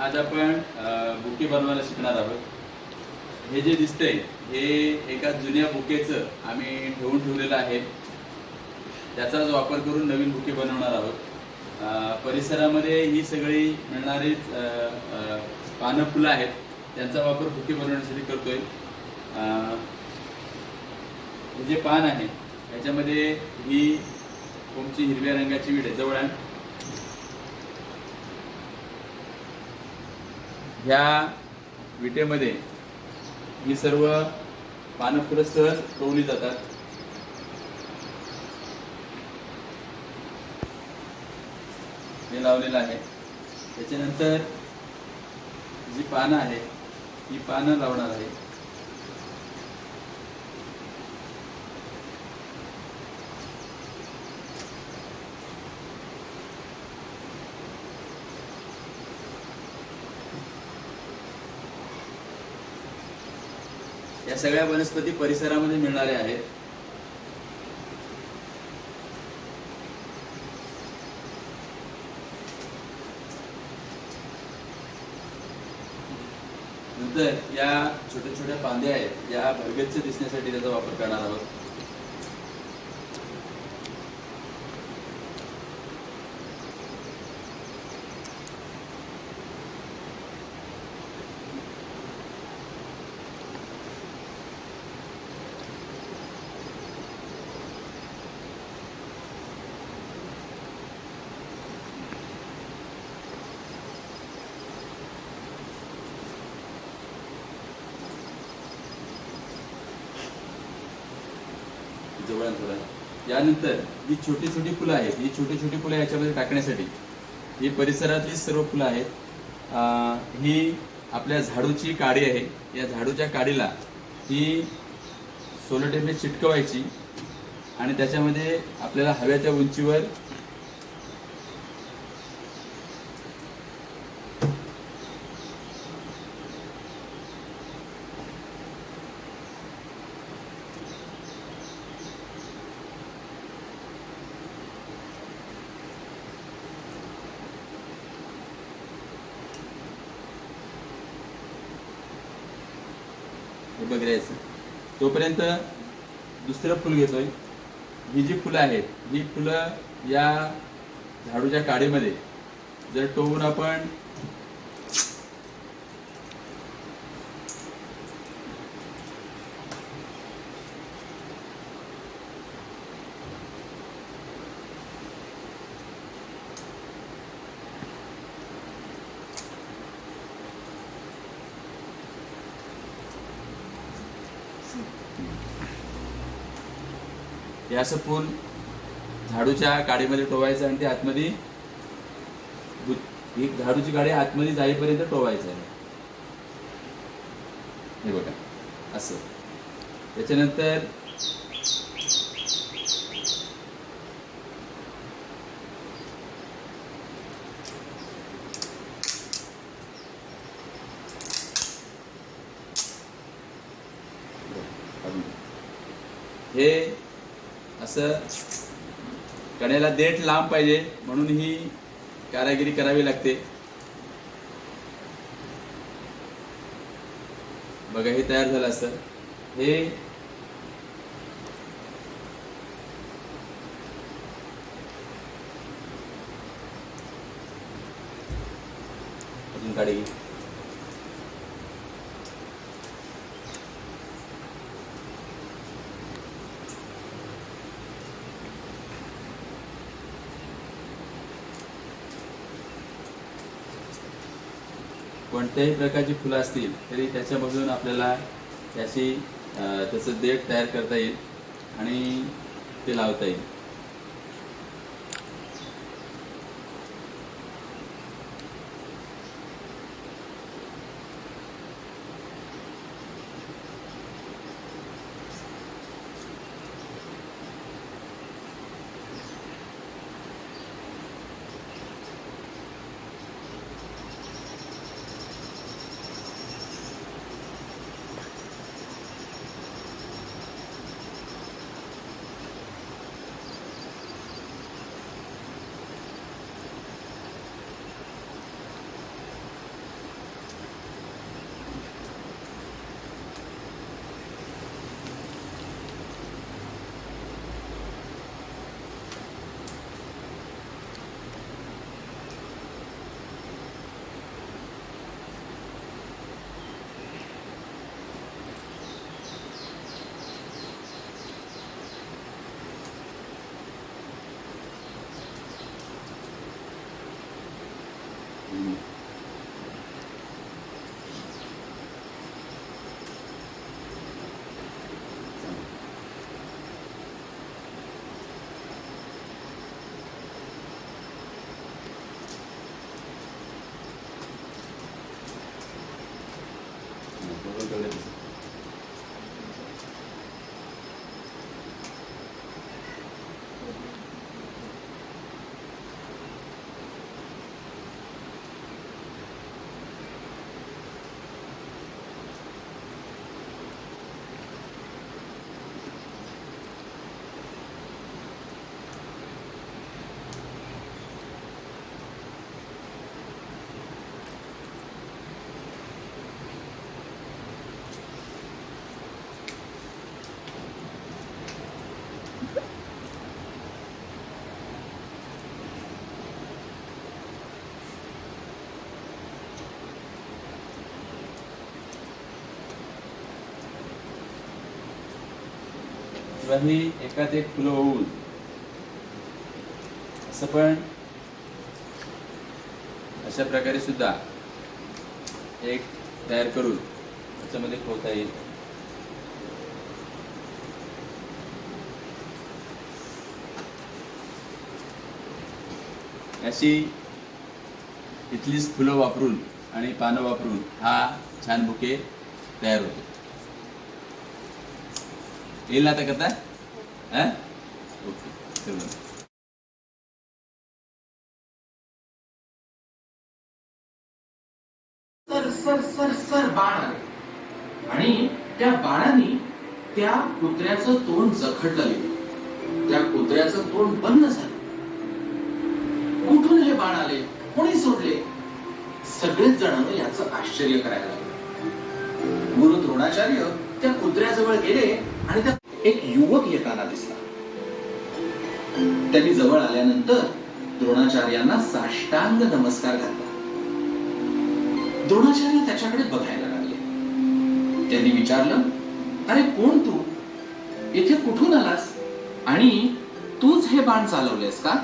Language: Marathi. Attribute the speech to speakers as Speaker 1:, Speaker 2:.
Speaker 1: आज आपण बुके बनवायला शिकणार आहोत. हे जे दिसतंय हे एका जुन्या बुकेचं आम्ही ठेवलेलं आहे. त्याचाच वापर करून नवीन बुके बनवणार आहोत. परिसरामध्ये ही सगळी मिळणारी पानं फुलं आहेत, त्यांचा वापर बुके बनवण्यासाठी करतोय. हे जे पान आहे याच्यामध्ये ही कोमची हिरव्या रंगाची विड आहे. जवळ आहे. ह्या विटेमध्ये ही सर्व पानं फुलं सहज रोवली जातात. हे लावलेलं आहे. त्याच्यानंतर जी पानं आहे ही पानं लावणार आहे. या सगळ्या वनस्पती परिसरामध्ये मिळणाऱ्या आहेत. नंतर या छोट्या छोट्या फांद्या आहेत, या भरगच्च दिसण्यासाठी त्याचा वापर करणार आहोत. जवळ थोडा. यानंतर ही छोटी छोटी फुलं आहेत, ही छोटी छोटी फुलं याच्यामध्ये टाकण्यासाठी ही परिसरातली सर्व फुलं आहेत. ही आपल्या झाडूची काडी आहे. या झाडूच्या काडीला ही सोलटेपने चिटकवायची आणि त्याच्यामध्ये आपल्याला हव्याच्या उंचीवर बघायचं. तोपर्यंत दुसरं फुल घेतोय. ही जी फुलं आहेत ही फुलं या झाडूच्या काडीमध्ये जर टोवून आपण हे असं फूल झाडूच्या काडीमध्ये टोवायचं आणि ते आतमध्ये एक झाडूची काडी आतमध्ये जाईपर्यंत टोवायचं आहे. हे बघा असं. त्याच्यानंतर हे असं कण्याला देठ लांब पाहिजे म्हणून ही कारागिरी करावी लागते. बघा हे तयार झालं असं. हे अजून काढी घे. कोणत्याही प्रकारची फुलं असतील तरी त्याच्यापासून आपल्याला त्याचं देठ तयार करता येईल आणि ते लावता येईल. किंवा ही एकात एक फुलं होऊन असं पण अशा प्रकारे सुद्धा एक तयार करून त्याच्यामध्ये ठेवता येईल. अशी इथलीच फुलं वापरून आणि पानं वापरून हा छान बुके तयार होतो. येईल ना आता करता? ओके चलो.
Speaker 2: सर सर सर सर बाण आले आणि त्या बाणाने त्या कुत्र्याचं तोंड जखडलं गेलं. त्या कुत्र्याचं तोंड बंद झालं. कुठून हे बाण आले, कोणी सोडले? सगळेच जण याचं आश्चर्य करायला लागले. गुरु द्रोणाचार्य त्या कुत्र्याजवळ गेले आणि त्या एक युवक येताना दिसला. त्यांनी जवळ आल्यानंतर द्रोणाचार्यांना साष्टांग नमस्कार घातला. द्रोणाचार्य त्याच्याकडे बघायला लागले. त्यांनी विचारलं, अरे कोण तू? इथे कुठून आलास आणि तूच हे बाण चालवलेस का?